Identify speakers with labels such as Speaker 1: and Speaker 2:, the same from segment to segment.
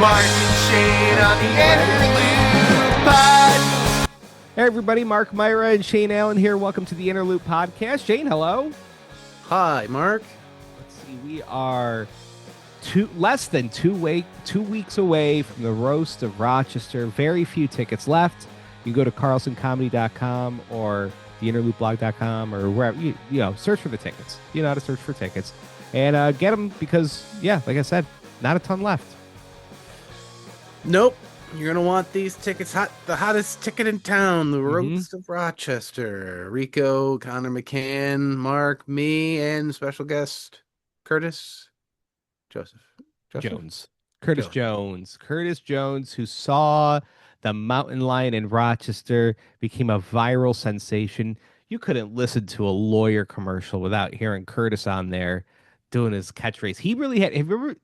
Speaker 1: Mark and Shane on the Interlude Pod.
Speaker 2: Hey everybody, Mark Myra and Shane Allen here. Welcome to the Interlude Podcast. Shane, hello.
Speaker 3: Hi, Mark.
Speaker 2: Let's see, we are less than 2 weeks away from the roast of Rochester. Very few tickets left. You can go to carlsoncomedy.com or theinterludeblog.com or wherever you search for the tickets. You know how to search for tickets and get them because, like I said, not a ton left.
Speaker 3: Nope. You're going to want these tickets hot. The hottest ticket in town, the roast of Rochester. Rico, Connor McCann, Mark, me, and special guest Curtis Joseph?
Speaker 2: Jones. Curtis Jones, who saw the mountain lion in Rochester, became a viral sensation. You couldn't listen to a lawyer commercial without hearing Curtis on there doing his catchphrase. He really had. Were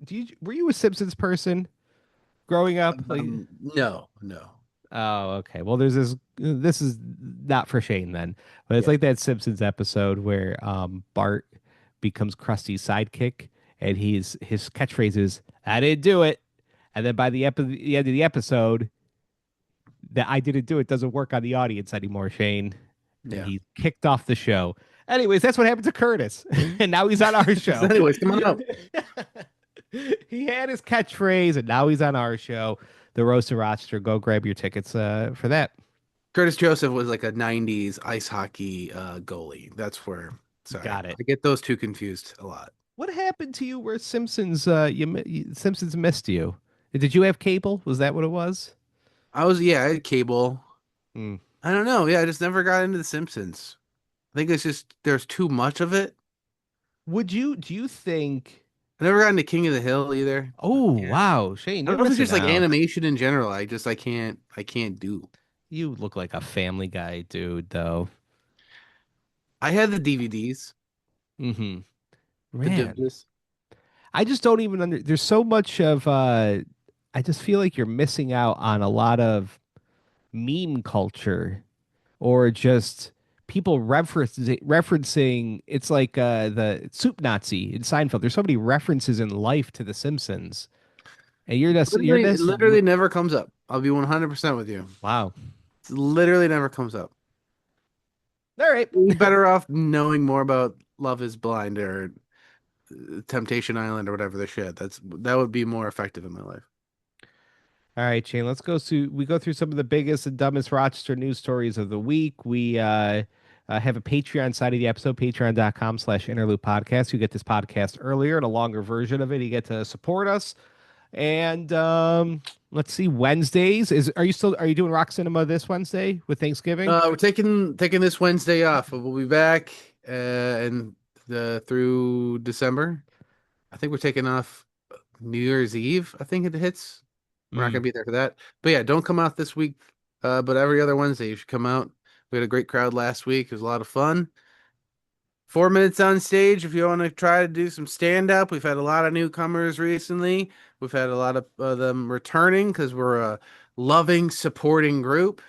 Speaker 2: you a Simpsons person growing up?
Speaker 3: No.
Speaker 2: Oh, okay. Well, there's this. This is not for Shane then, but it's like that Simpsons episode where Bart becomes Krusty's sidekick, and his catchphrase is "I didn't do it," and then by the end of the episode, that "I didn't do it" doesn't work on the audience anymore, Shane. And he's kicked off the show. Anyways, that's what happened to Curtis, and now he's on our show.
Speaker 3: Anyways, come on up.
Speaker 2: He had his catchphrase, and now he's on our show, The Roast of Rochester. Go grab your tickets for that.
Speaker 3: Curtis Joseph was like a 90s ice hockey goalie. That's where. Sorry,
Speaker 2: got it.
Speaker 3: I get those two confused a lot.
Speaker 2: What happened to you where Simpsons Simpsons missed you? Did you have cable? Was that what it was?
Speaker 3: I had cable.
Speaker 2: Mm.
Speaker 3: I don't know. Yeah, I just never got into The Simpsons. I think it's just there's too much of it.
Speaker 2: Do you think?
Speaker 3: I never got into King of the Hill either.
Speaker 2: Oh, wow, Shane!
Speaker 3: I don't know if it's just like animation in general. I can't do.
Speaker 2: You look like a Family Guy dude, though.
Speaker 3: I had the DVDs.
Speaker 2: Mm-hmm.
Speaker 3: Man.
Speaker 2: I just don't even there's so much of I just feel like you're missing out on a lot of meme culture or just people referencing it's like the soup Nazi in Seinfeld. There's so many references in life to the Simpsons. And
Speaker 3: it literally never comes up. I'll be 100% with you.
Speaker 2: Wow.
Speaker 3: It literally never comes up.
Speaker 2: All right.
Speaker 3: You're better off knowing more about Love is Blind or Temptation Island or whatever the shit. That would be more effective in my life.
Speaker 2: All right, Shane, we go through some of the biggest and dumbest Rochester news stories of the week. We have a Patreon side of the episode, patreon.com/interlude podcast. You get this podcast earlier and a longer version of it. You get to support us. And let's see, Wednesdays are you doing Rock Cinema this Wednesday with Thanksgiving?
Speaker 3: We're taking this Wednesday off. We'll be back through December. I think we're taking off New Year's Eve. I think it hits. We're not gonna be there for that. But yeah, don't come out this week. But every other Wednesday you should come out. We had a great crowd last week. It was a lot of fun. 4 minutes on stage if you want to try to do some stand-up. We've had a lot of newcomers recently. We've had a lot of them returning because we're a loving, supporting group.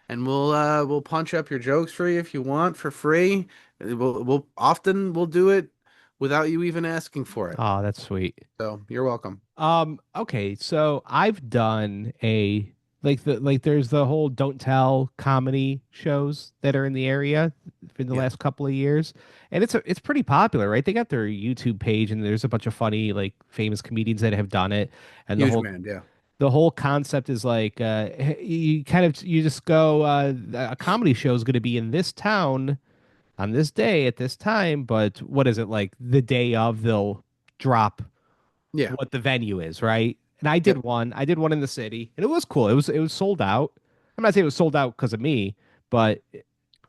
Speaker 3: And we'll punch up your jokes for you if you want for free. We'll often do it without you even asking for it.
Speaker 2: Oh, that's sweet.
Speaker 3: So you're welcome.
Speaker 2: Okay, so I've done there's the whole Don't Tell comedy shows that are in the area in the last couple of years, and it's pretty popular, right? They got their YouTube page, and there's a bunch of funny famous comedians that have done it, and the whole concept is you just go a comedy show is going to be in this town on this day at this time, but what is it like the day of they'll drop what the venue is, right? And I did one in the city, and it was cool. It was sold out. I'm not saying it was sold out because of me, but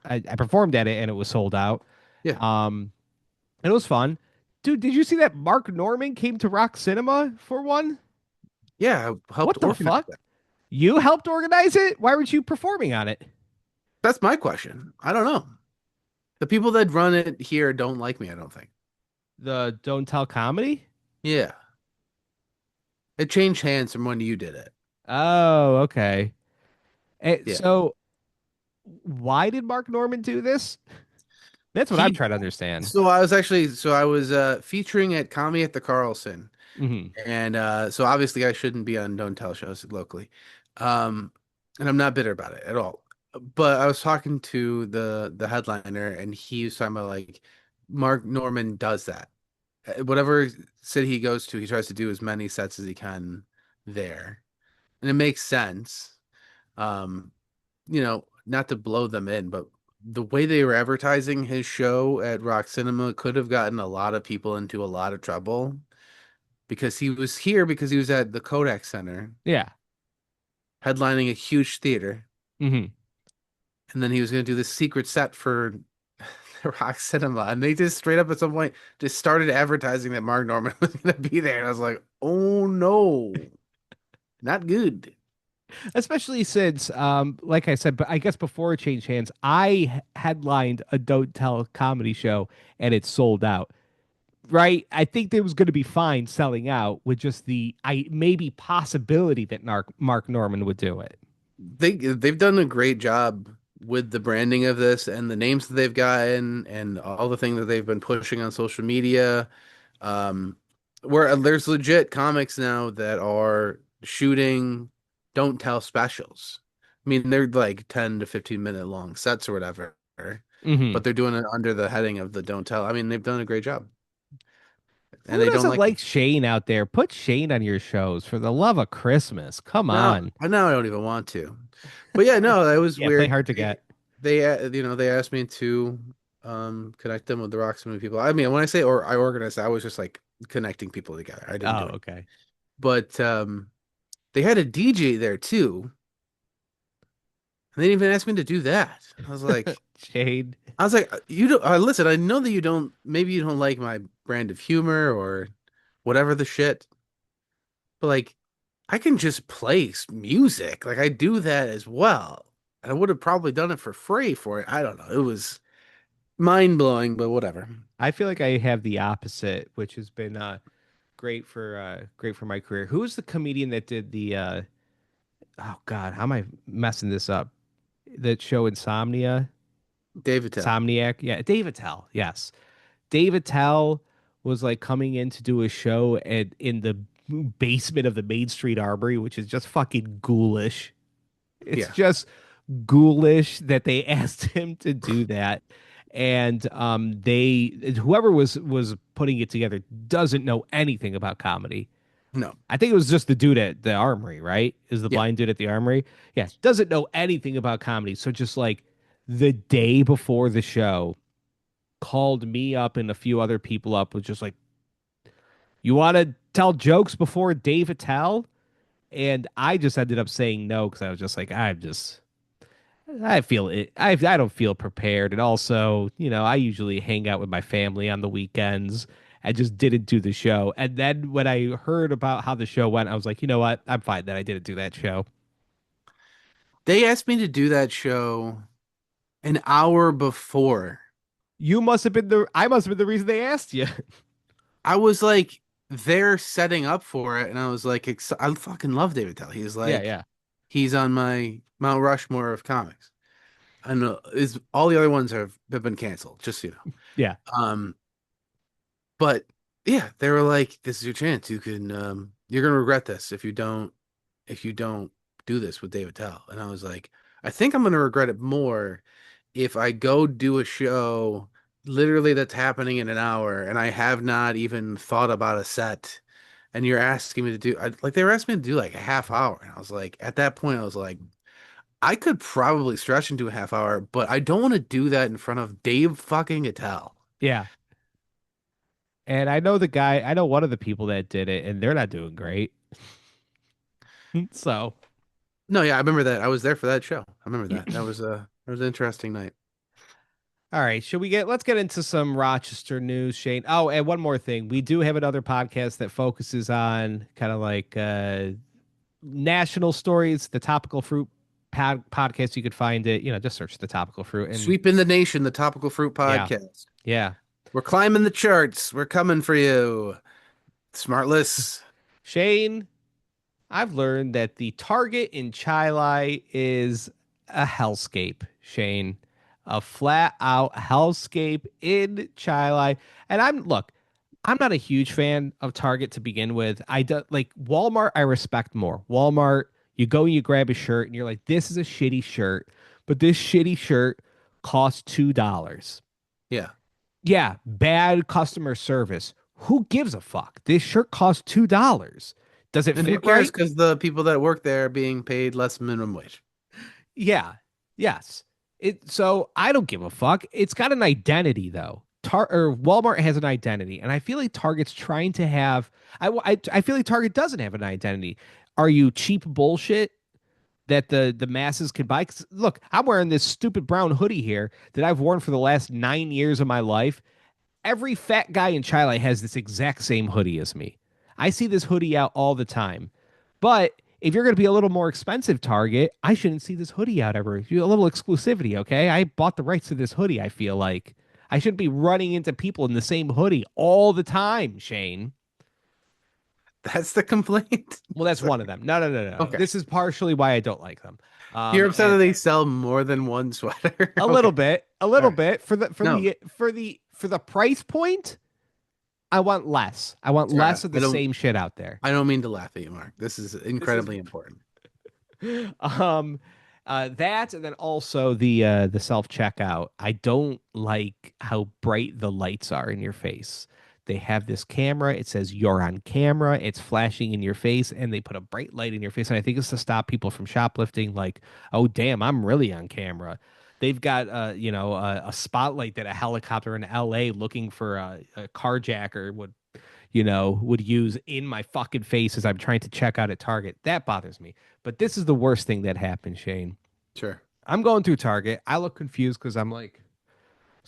Speaker 2: I performed at it and it was sold out.
Speaker 3: Yeah.
Speaker 2: And it was fun. Dude, did you see that Mark Norman came to Rock Cinema for one?
Speaker 3: Yeah, I helped.
Speaker 2: What the fuck? That. You helped organize it? Why weren't you performing on it?
Speaker 3: That's my question. I don't know. The people that run it here don't like me, I don't think.
Speaker 2: The Don't Tell comedy?
Speaker 3: Yeah. It changed hands from when you did it.
Speaker 2: Oh, okay. So why did Mark Norman do this? That's what I'm trying to understand.
Speaker 3: So I was featuring at Comedy at the Carlson,
Speaker 2: Hmm.
Speaker 3: And so obviously I shouldn't be on don't tell shows locally. Um, and I'm not bitter about it at all. But I was talking to the headliner, and he was talking about like Mark Norman does that. Whatever city he goes to, he tries to do as many sets as he can there. And it makes sense. Um, not to blow them in, but the way they were advertising his show at Rock Cinema could have gotten a lot of people into a lot of trouble because he was here because he was at the Kodak Center
Speaker 2: Yeah.
Speaker 3: headlining a huge theater,
Speaker 2: Hmm.
Speaker 3: and then he was going to do this secret set for the Rock Cinema, and they just straight up at some point just started advertising that Mark Norman was going to be there, and I was like, oh no, not good.
Speaker 2: Especially since, like I said, but I guess before it changed hands, I headlined a Don't Tell comedy show and it sold out. Right? I think there was going to be fine selling out with just the I maybe possibility that Mark Norman would do it.
Speaker 3: They've done a great job with the branding of this and the names that they've gotten and all the things that they've been pushing on social media. Um, where there's legit comics now that are shooting don't tell specials. I mean, they're like 10 to 15-minute long sets or whatever,
Speaker 2: Hmm.
Speaker 3: but they're doing it under the heading of the don't tell. I mean, they've done a great job and
Speaker 2: Who
Speaker 3: they don't
Speaker 2: doesn't
Speaker 3: like
Speaker 2: like
Speaker 3: it.
Speaker 2: Shane out there? Put Shane on your shows for the love of Christmas. Come
Speaker 3: Now,
Speaker 2: on.
Speaker 3: now I don't even want to. But yeah, no, that was
Speaker 2: Yeah, play
Speaker 3: weird.
Speaker 2: hard to get.
Speaker 3: They asked me to connect them with the Rocksmith people. I mean, when I say or I organized, I was just like connecting people together. I didn't do
Speaker 2: Oh,
Speaker 3: it.
Speaker 2: okay.
Speaker 3: But they had a DJ there too. And they didn't even ask me to do that.
Speaker 2: Shane.
Speaker 3: I was like, you don't listen, I know that you don't maybe you don't like my brand of humor or whatever the shit, but like I can just play music. Like I do that as well. And I would have probably done it for free for it. I don't know. It was mind blowing, but whatever.
Speaker 2: I feel like I have the opposite, which has been great for my career. Who's the comedian that did the oh God, how am I messing this up? That show Insomnia?
Speaker 3: David Tell.
Speaker 2: Somniac? Yeah, David Tell. Yes. David Tell was like coming in to do a show in the basement of the Main Street Armory, which is just fucking ghoulish. It's
Speaker 3: Yeah.
Speaker 2: just ghoulish that they asked him to do that. And they whoever was putting it together doesn't know anything about comedy.
Speaker 3: No.
Speaker 2: I think it was just the dude at the Armory, right? Is the
Speaker 3: Yeah.
Speaker 2: blind dude at the Armory? Yeah, doesn't know anything about comedy. So just like the day before the show, called me up and a few other people up, was just like, "You want to tell jokes before Dave Attell?" And I just ended up saying no because I was just like, I feel it. I don't feel prepared, and also, I usually hang out with my family on the weekends. I just didn't do the show, and then when I heard about how the show went, I was like, you know what? I'm fine that I didn't do that show.
Speaker 3: They asked me to do that show an hour before.
Speaker 2: You must have been the. I must have been the reason they asked you.
Speaker 3: I was like there setting up for it, and I was like, I fucking love David Tell.
Speaker 2: Yeah, yeah,
Speaker 3: He's on my Mount Rushmore of comics. I know is all the other ones have been canceled, just so you know.
Speaker 2: yeah.
Speaker 3: Um, but yeah, they were like, "This is your chance. You're gonna regret this if you don't do this with David Tell." And I was like, "I think I'm gonna regret it more if I go do a show literally that's happening in an hour and I have not even thought about a set." And you're asking me to do like they were asking me to do like a half hour, and I was like, at that point, I was like, I could probably stretch into a half hour, but I don't want to do that in front of Dave fucking Attell.
Speaker 2: Yeah. And I know the guy. I know one of the people that did it, and they're not doing great. So,
Speaker 3: No, yeah, I remember that. I was there for that show. I remember that. That was an interesting night.
Speaker 2: all right, let's get into some Rochester news, Shane. Oh, and one more thing. We do have another podcast that focuses on kind of like national stories, the Topical Fruit podcast. You could find it, just search the Topical Fruit and
Speaker 3: Sweeping the nation, the Topical Fruit
Speaker 2: yeah.
Speaker 3: podcast.
Speaker 2: Yeah.
Speaker 3: We're climbing the charts. We're coming for you. Smartless.
Speaker 2: Shane, I've learned that the Target in Chilai is a hellscape, Shane. A flat out hellscape in Chilai. And look, I'm not a huge fan of Target to begin with. I do like Walmart, I respect more. Walmart, you go and you grab a shirt and you're like, this is a shitty shirt, but this shitty shirt costs $2.
Speaker 3: Yeah.
Speaker 2: Yeah, bad customer service. Who gives a fuck? This shirt costs $2. Does it
Speaker 3: And who
Speaker 2: fit
Speaker 3: cares?
Speaker 2: right?
Speaker 3: Because the people that work there are being paid less minimum wage.
Speaker 2: Yeah. Yes. So I don't give a fuck. It's got an identity though. Walmart has an identity, and I feel like Target's trying to have. I feel like Target doesn't have an identity. Are you cheap bullshit that the masses could buy? 'Cause look, I'm wearing this stupid brown hoodie here that I've worn for the last 9 years of my life. Every fat guy in Chile has this exact same hoodie as me. I see this hoodie out all the time. But if you're going to be a little more expensive Target, I shouldn't see this hoodie out ever. A little exclusivity, okay? I bought the rights to this hoodie, I feel like. I shouldn't be running into people in the same hoodie all the time, Shane.
Speaker 3: That's the complaint.
Speaker 2: Well, that's
Speaker 3: Sorry.
Speaker 2: one of them. No, no, no, no.
Speaker 3: Okay.
Speaker 2: This is partially why I don't like them.
Speaker 3: You're upset that
Speaker 2: And
Speaker 3: they sell more than one sweater.
Speaker 2: a
Speaker 3: Okay.
Speaker 2: little bit,
Speaker 3: All right. No.
Speaker 2: for the price point, I want less. I want
Speaker 3: Sorry,
Speaker 2: less of the same shit out there.
Speaker 3: I don't mean to laugh at you, Mark. This is incredibly important.
Speaker 2: um that, and then also the self checkout. I don't like how bright the lights are in your face. They have this camera, it says you're on camera, it's flashing in your face, and they put a bright light in your face, and I think it's to stop people from shoplifting, like, oh damn, I'm really on camera. They've got a spotlight that a helicopter in LA looking for a carjacker would use in my fucking face as I'm trying to check out at Target. That bothers me. But this is the worst thing that happened, Shane.
Speaker 3: Sure.
Speaker 2: I'm going through Target. I look confused because I was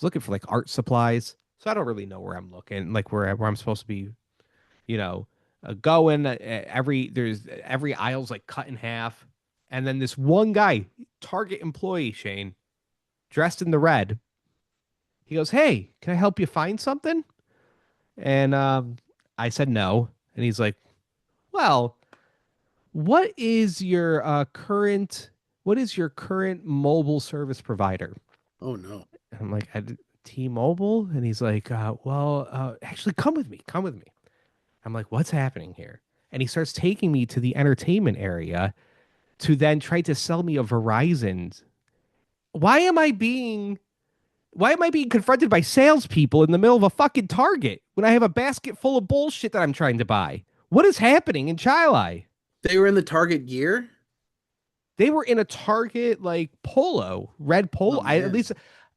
Speaker 2: looking for like art supplies. So I don't really know where I'm looking, like where I'm supposed to be, going. Every aisle's like cut in half. And then this one guy, Target employee, Shane, dressed in the red, he goes, "Hey, can I help you find something?" And I said no. And he's like, "Well, what is your current mobile service provider?"
Speaker 3: Oh no.
Speaker 2: And I'm like, T-Mobile? And he's like, actually, come with me. Come with me. I'm like, what's happening here? And he starts taking me to the entertainment area to then try to sell me a Verizon. Why am I being confronted by salespeople in the middle of a fucking Target when I have a basket full of bullshit that I'm trying to buy? What is happening in Chile?
Speaker 3: They were in the Target gear?
Speaker 2: They were in a Target like polo, red polo.
Speaker 3: Oh man.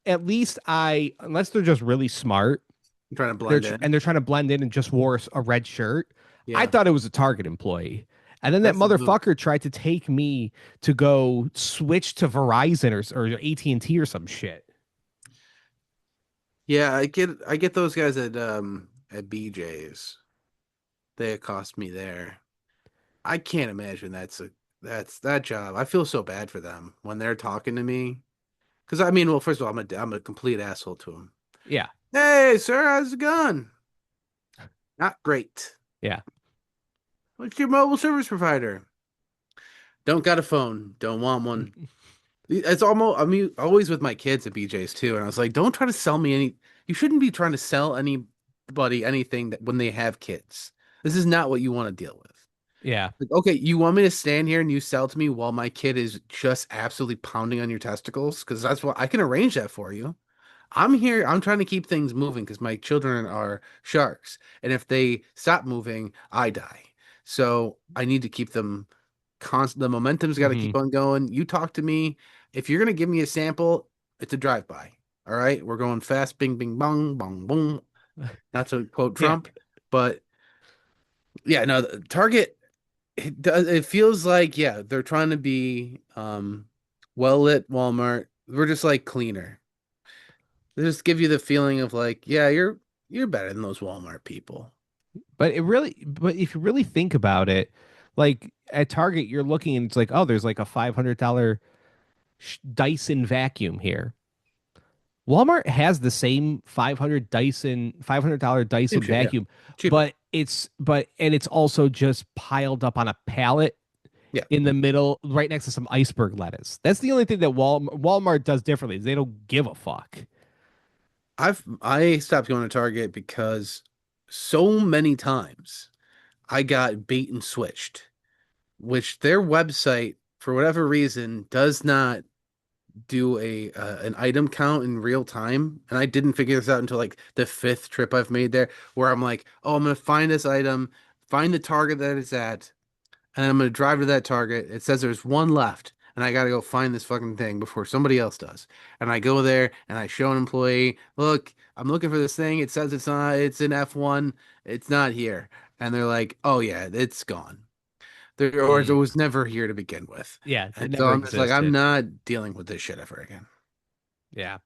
Speaker 2: Unless they're just really smart,
Speaker 3: I'm trying to blend in.
Speaker 2: they're trying to blend in and just wore a red shirt. I
Speaker 3: Yeah.
Speaker 2: thought it was a Target employee. And then that
Speaker 3: That's the move.
Speaker 2: motherfucker tried to take me to go switch to Verizon or AT&T or some shit.
Speaker 3: Yeah, I get those guys at BJ's. They accost me there. I can't imagine that's that job. I feel so bad for them when they're talking to me. Because I mean, well, first of all, I'm a complete asshole to them.
Speaker 2: Yeah.
Speaker 3: Hey, sir, how's it going? Not great.
Speaker 2: Yeah.
Speaker 3: What's your mobile service provider? Don't got a phone. Don't want one. It's almost, I mean, always with my kids at BJ's too. And I was like, don't try to sell me you shouldn't be trying to sell anybody anything that when they have kids. This is not what you want to deal with.
Speaker 2: Yeah.
Speaker 3: Like, okay, you want me to stand here and you sell to me while my kid is just absolutely pounding on your testicles? Because that's what I can arrange that for you. I'm here. I'm trying to keep things moving because my children are sharks. And if they stop moving, I die. So I need to keep them constant. The momentum's got to keep on going. You talk to me. If you're going to give me a sample, it's a drive-by. All right. We're going fast. Bing, bing, bong, bong, boom. Not to quote Trump, but yeah, no, Target, it feels like, yeah, they're trying to be well-lit Walmart. We're just like cleaner. They just give you the feeling of like, yeah, you're better than those Walmart people.
Speaker 2: But if you really think about it, like at Target, you're looking and it's like, oh, there's like a $500 Dyson vacuum here. Walmart has the same $500 Dyson
Speaker 3: Same shit, yeah.
Speaker 2: vacuum,
Speaker 3: Cheaper.
Speaker 2: and it's also just piled up on a pallet
Speaker 3: Yeah.
Speaker 2: in the middle, right next to some iceberg lettuce. That's the only thing that Walmart does differently. Is they don't give a fuck.
Speaker 3: I stopped going to Target because so many times I got bait and switched, which their website, for whatever reason, does not do a an item count in real time. And I didn't figure this out until like the fifth trip I've made there, where I'm like, oh, I'm gonna find this item, find the target that it's at, and I'm gonna drive to that target. It says there's one left, and I gotta go find this fucking thing before somebody else does. And I go there and I show an employee, look, I'm looking for this thing. It says it's not, it's in F1, it's not here. And they're like, oh yeah, it's gone. There or it
Speaker 2: Mm.
Speaker 3: was never here to begin with.
Speaker 2: Yeah, it
Speaker 3: And so
Speaker 2: never
Speaker 3: I'm just like, I'm
Speaker 2: existed.
Speaker 3: not dealing with this shit ever again.
Speaker 2: Yeah.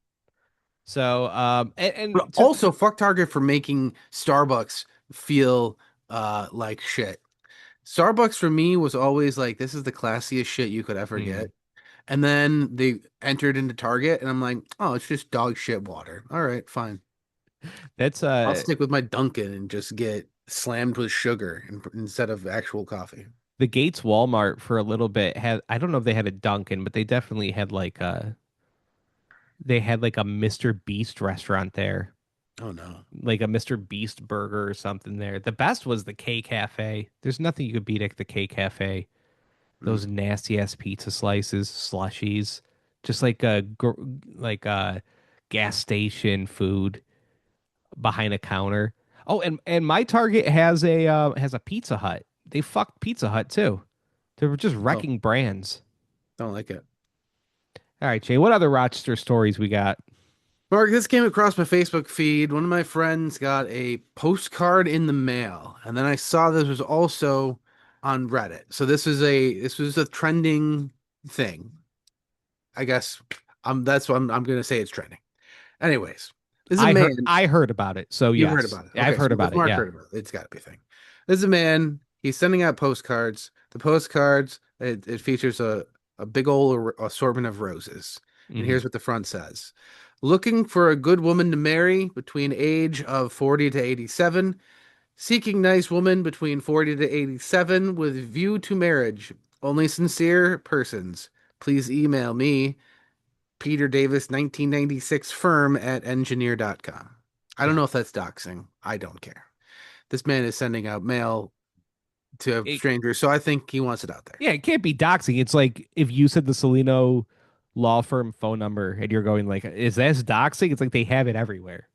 Speaker 2: So,
Speaker 3: But
Speaker 2: and to,
Speaker 3: also, fuck Target for making Starbucks feel like shit. Starbucks for me was always like, this is the classiest shit you could ever
Speaker 2: mm,
Speaker 3: get. And then they entered into Target, and I'm like, oh, it's just dog shit water. All right, fine.
Speaker 2: that's
Speaker 3: I'll stick with my Dunkin' and just get slammed with sugar instead of actual coffee.
Speaker 2: the Gates Walmart for a little bit had, I don't know if they had a Dunkin', but they definitely had like a Mr. Beast restaurant there.
Speaker 3: Oh no.
Speaker 2: Like a Mr. Beast burger or something there. The best was the K Cafe. There's nothing you could beat at the K Cafe.
Speaker 3: Mm.
Speaker 2: Those nasty ass pizza slices, slushies, just like a gas station food behind a counter. Oh, and my Target has a Pizza Hut. They fucked Pizza Hut too. They were just
Speaker 3: Oh,
Speaker 2: wrecking brands.
Speaker 3: don't like it.
Speaker 2: All right, Jay, what other Rochester stories we got?
Speaker 3: Mark, this came across my Facebook feed. One of my friends got a postcard in the mail, and then I saw this was also on Reddit. So this was a trending thing. I guess that's what I'm gonna say it's trending. Anyways, this is a man.
Speaker 2: I heard about it. So
Speaker 3: You've heard
Speaker 2: yes,
Speaker 3: about it.
Speaker 2: I've
Speaker 3: Okay,
Speaker 2: heard
Speaker 3: so if
Speaker 2: about it.
Speaker 3: Mark
Speaker 2: Yeah.
Speaker 3: heard about it, it's got to be a thing. This is a man. He's sending out postcards. The postcards, it features a big old assortment of roses. And
Speaker 2: Hmm.
Speaker 3: here's what the front says. Looking for a good woman to marry between age of 40 to 87. Seeking nice woman between 40 to 87 with view to marriage. Only sincere persons. Please email me Peter Davis 1996 firm at engineer.com. I don't
Speaker 2: Yeah.
Speaker 3: know if that's doxing. I don't care. This man is sending out mail to
Speaker 2: It,
Speaker 3: strangers, so I think he wants it out there.
Speaker 2: yeah, it can't be doxing. It's like if you said the Salino law firm phone number and you're going like, is this doxing? It's like they have it everywhere.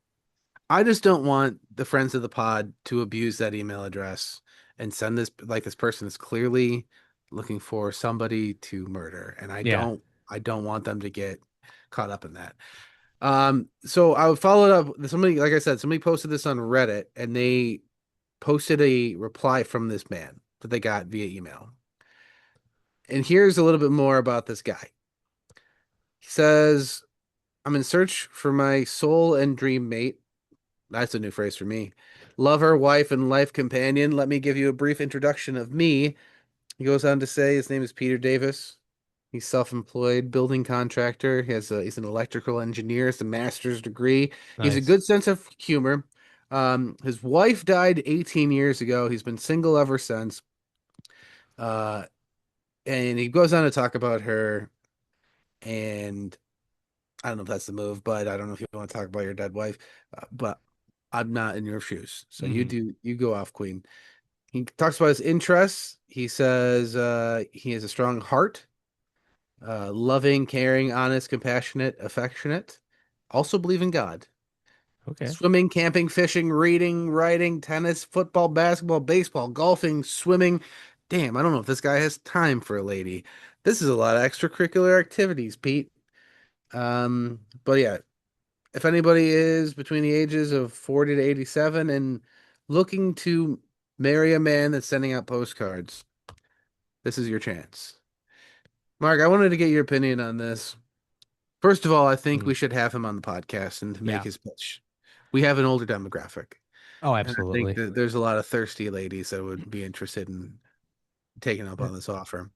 Speaker 3: I just don't want the friends of the pod to abuse that email address and send this like this person is clearly looking for somebody to murder, and
Speaker 2: Yeah.
Speaker 3: I don't want them to get caught up in that. So I followed up. Somebody, like I said, somebody posted this on Reddit, and they posted a reply from this man that they got via email. And here's a little bit more about this guy. He says, I'm in search for my soul and dream mate. That's a new phrase for me. Lover, wife, and life companion. Let me give you a brief introduction of me. He goes on to say his name is Peter Davis. He's self-employed building contractor. He's an electrical engineer. Has a master's degree. He has a
Speaker 2: Nice.
Speaker 3: good sense of humor. His wife died 18 years ago. He's been single ever since. Uh, and he goes on to talk about her. And I don't know if that's the move, but I don't know if you want to talk about your dead wife. But I'm not in your shoes, so
Speaker 2: Hmm.
Speaker 3: you go off, Queen. He talks about his interests. He says he has a strong heart. Loving, caring, honest, compassionate, affectionate. Also believe in God.
Speaker 2: Okay.
Speaker 3: Swimming, camping, fishing, reading, writing, tennis, football, basketball, baseball, golfing, swimming. Damn, I don't know if this guy has time for a lady. This is a lot of extracurricular activities, Pete. But yeah, if anybody is between the ages of 40 to 87 and looking to marry a man that's sending out postcards, this is your chance. Mark, I wanted to get your opinion on this. First of all, I think
Speaker 2: Mm.
Speaker 3: we should have him on the podcast and to make
Speaker 2: Yeah.
Speaker 3: his pitch. We have an older demographic,
Speaker 2: Oh,
Speaker 3: and I think
Speaker 2: absolutely.
Speaker 3: that there's a lot of thirsty ladies that would be interested in taking up on this offer.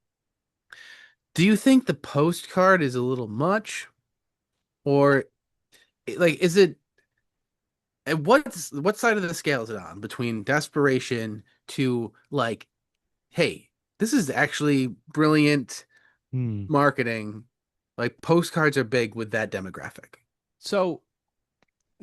Speaker 3: Do you think the postcard is a little much, or like is it and what side of the scale is it on between desperation to like, hey, this is actually brilliant
Speaker 2: Hmm.
Speaker 3: marketing. Like postcards are big with that demographic.
Speaker 2: So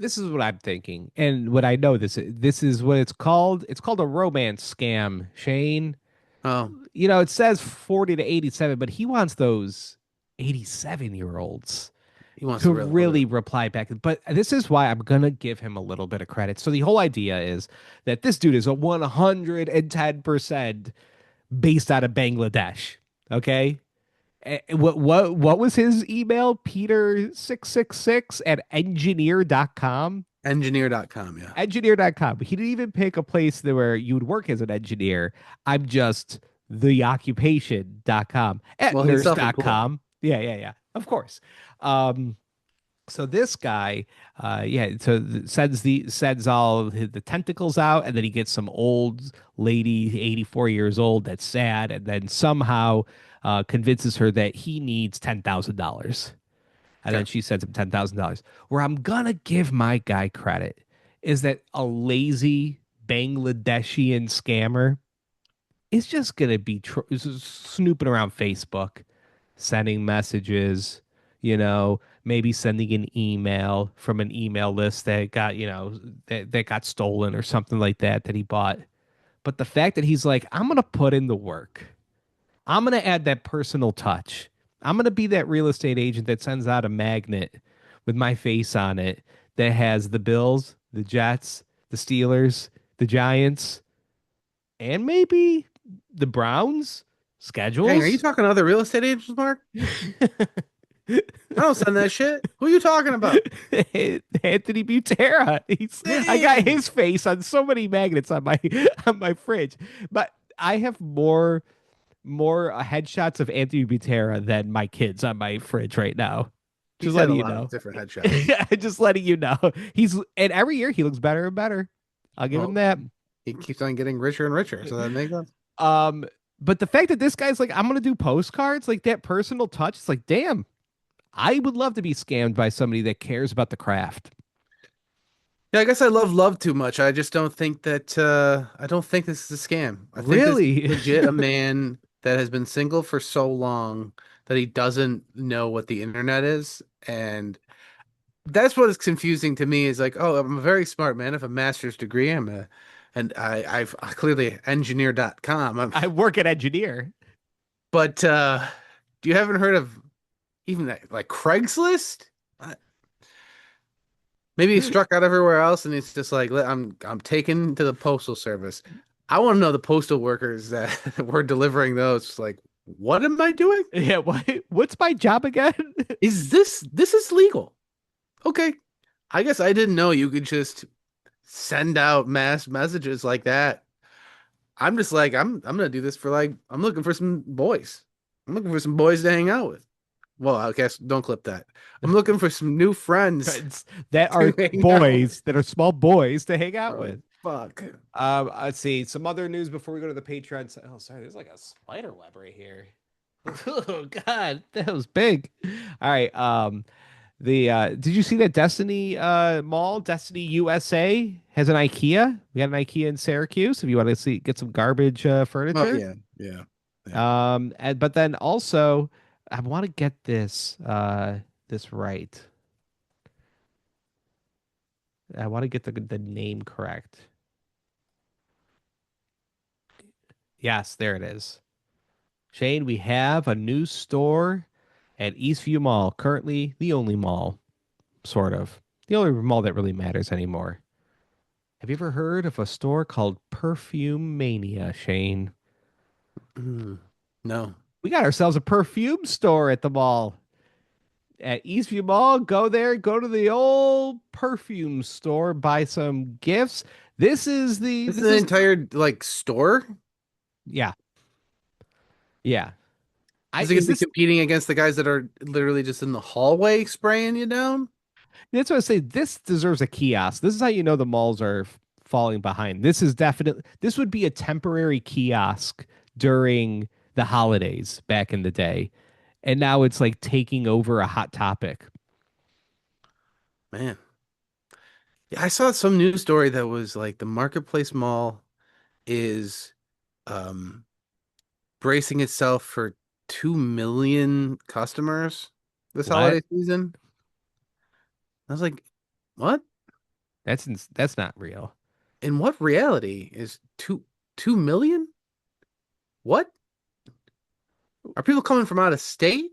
Speaker 2: this is what I'm thinking, and what I know this is what it's called. It's called a romance scam, Shane.
Speaker 3: Oh,
Speaker 2: You know, it says 40 to 87, but he wants those 87-year-olds
Speaker 3: he wants
Speaker 2: to
Speaker 3: the real
Speaker 2: really reply back. But this is why I'm gonna give him a little bit of credit. So the whole idea is that this dude is a 110% based out of Bangladesh. Okay. What was his email? Peter666 at engineer.com.
Speaker 3: engineer.com. Yeah.
Speaker 2: Engineer.com. He didn't even pick a place that where you would work as an engineer. I'm just the occupation.com at
Speaker 3: Well, he's self-employed.
Speaker 2: nurse.com. Yeah, yeah, yeah. Of course. Um, so this guy, sends all of the tentacles out, and then he gets some old lady, 84 years old, that's sad, and then somehow convinces her that he needs $10,000, and then
Speaker 3: Okay.
Speaker 2: she sends him $10,000. Where I'm gonna give my guy credit is that a lazy Bangladeshian scammer is just gonna be snooping around Facebook, sending messages, maybe sending an email from an email list that got, that got stolen or something like that he bought. But the fact that he's like, I'm gonna put in the work. I'm gonna add that personal touch. I'm gonna be that real estate agent that sends out a magnet with my face on it that has the Bills, the Jets, the Steelers, the Giants, and maybe the Browns
Speaker 3: Dang, are you
Speaker 2: schedules.
Speaker 3: talking to other real estate agents, Mark? I don't send that shit. Who are you talking about?
Speaker 2: Anthony Butera. I got
Speaker 3: Dang.
Speaker 2: his face on so many magnets on my on my fridge. But I have more headshots of Anthony Butera than my kids on my fridge right now.
Speaker 3: He's
Speaker 2: Just
Speaker 3: had a
Speaker 2: letting you
Speaker 3: lot of
Speaker 2: know.
Speaker 3: different headshots.
Speaker 2: Just letting you know. And every year he looks better and better. I'll give him
Speaker 3: Well,
Speaker 2: that.
Speaker 3: he keeps on getting richer and richer, so that makes sense.
Speaker 2: Um, but the fact that this guy's like, I'm gonna do postcards, like that personal touch, it's like, damn, I would love to be scammed by somebody that cares about the craft.
Speaker 3: Yeah, I guess I love love too much. I just don't think that I don't think this is a scam. I think this is
Speaker 2: Really?
Speaker 3: legit a man that has been single for so long that he doesn't know what the internet is. And that's what is confusing to me is like, oh, I'm a very smart man. I have a master's degree. And I've clearly engineer.com.
Speaker 2: I work at engineer.
Speaker 3: But you haven't heard of even like Craigslist? Uh, Maybe he struck out everywhere else, and it's just like I'm taken to the postal service. I want to know the postal workers that were delivering those. Like, what am I doing?
Speaker 2: Yeah, what's my job again?
Speaker 3: Is this is legal? Okay, I guess I didn't know you could just send out mass messages like that. I'm just like I'm gonna do this for like I'm looking for some boys. I'm looking for some boys to hang out with. Well, I guess don't clip that. I'm looking for some new friends
Speaker 2: Friends that
Speaker 3: to
Speaker 2: are
Speaker 3: hang out with.
Speaker 2: boys, that are small boys to hang out
Speaker 3: Oh,
Speaker 2: with.
Speaker 3: fuck.
Speaker 2: Let's see some other news before we go to the Patreon. Oh, sorry, there's like a spider web right here. Oh God, that was big. All right. The did you see that Destiny Mall, Destiny USA has an IKEA? We got an IKEA in Syracuse if you want to see get some garbage
Speaker 3: Oh
Speaker 2: furniture.
Speaker 3: yeah, yeah, yeah.
Speaker 2: And but then also I want to get this right. I want to get the name correct. Yes, there it is. Shane, we have a new store at Eastview Mall, currently the only mall, sort of. The only mall that really matters anymore. Have you ever heard of a store called Perfume Mania, Shane?
Speaker 3: Mm, no.
Speaker 2: We got ourselves a perfume store at the mall. At Eastview Mall, go there, go to the old perfume store, buy some gifts.
Speaker 3: This is
Speaker 2: This
Speaker 3: an
Speaker 2: is
Speaker 3: entire like store.
Speaker 2: yeah, yeah. I
Speaker 3: Is it going
Speaker 2: is
Speaker 3: to be
Speaker 2: this
Speaker 3: competing against the guys that are literally just in the hallway spraying you down?
Speaker 2: That's what I say. This deserves a kiosk. This is how you know the malls are falling behind. This would be a temporary kiosk during the holidays back in the day. And now it's like taking over a hot topic.
Speaker 3: Man, yeah, I saw some news story that was like the Marketplace Mall is um bracing itself for 2 million customers this
Speaker 2: What?
Speaker 3: holiday season. I was like, what?
Speaker 2: That's not real.
Speaker 3: In what reality is 2 million? What? Are people coming from out of state?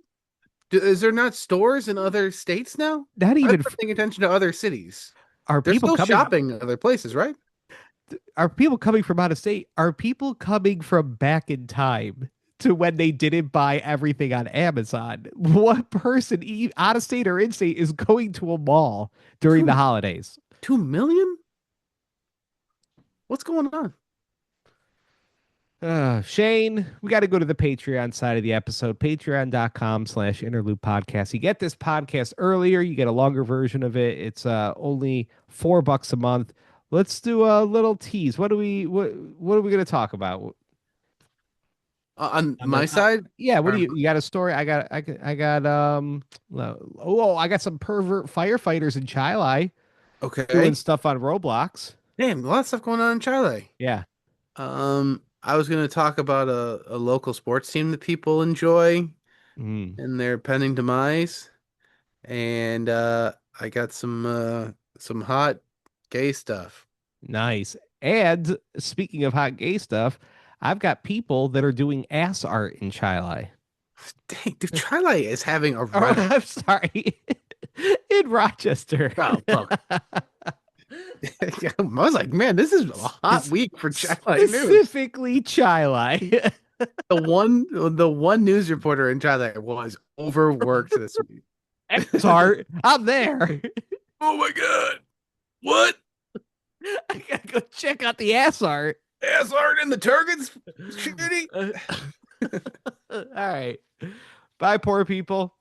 Speaker 3: Is there not stores in other states now?
Speaker 2: Not
Speaker 3: I've
Speaker 2: even
Speaker 3: been paying attention to other cities.
Speaker 2: are
Speaker 3: They're
Speaker 2: people
Speaker 3: still
Speaker 2: coming
Speaker 3: shopping in other places, right?
Speaker 2: are people coming from out of state? Are people coming from back in time to when they didn't buy everything on Amazon? What person, out of state or in state, is going to a mall during the
Speaker 3: Two,
Speaker 2: holidays?
Speaker 3: 2 million? What's going on?
Speaker 2: Shane, we got to go to the Patreon side of the episode, patreon.com/interlude podcast. You get this podcast earlier, you get a longer version of it. It's only $4 a month. Let's do a little tease. What are we going to talk about?
Speaker 3: On
Speaker 2: On
Speaker 3: my
Speaker 2: the
Speaker 3: side,
Speaker 2: yeah, what do
Speaker 3: um,
Speaker 2: you got a story? I got some pervert firefighters in Chile doing
Speaker 3: okay.
Speaker 2: stuff on Roblox.
Speaker 3: Damn, a lot of stuff going on in Chile.
Speaker 2: Yeah.
Speaker 3: I was going to talk about a local sports team that people enjoy
Speaker 2: Mm,
Speaker 3: and their pending demise, and I got some hot gay stuff.
Speaker 2: nice. And speaking of hot gay stuff, I've got people that are doing ass art in Chile.
Speaker 3: Dang, dude, Chile is having a
Speaker 2: Oh,
Speaker 3: run.
Speaker 2: I'm sorry. In Rochester.
Speaker 3: Oh, fuck. I was like, man, this is a hot week for Chile news.
Speaker 2: Specifically Chile.
Speaker 3: The one news reporter in Chile was overworked this week.
Speaker 2: Ass art. I'm there.
Speaker 3: Oh my God. What?
Speaker 2: I gotta go check out the ass art.
Speaker 3: Ass art in the Turgid's shooting?
Speaker 2: All right. Bye, poor people.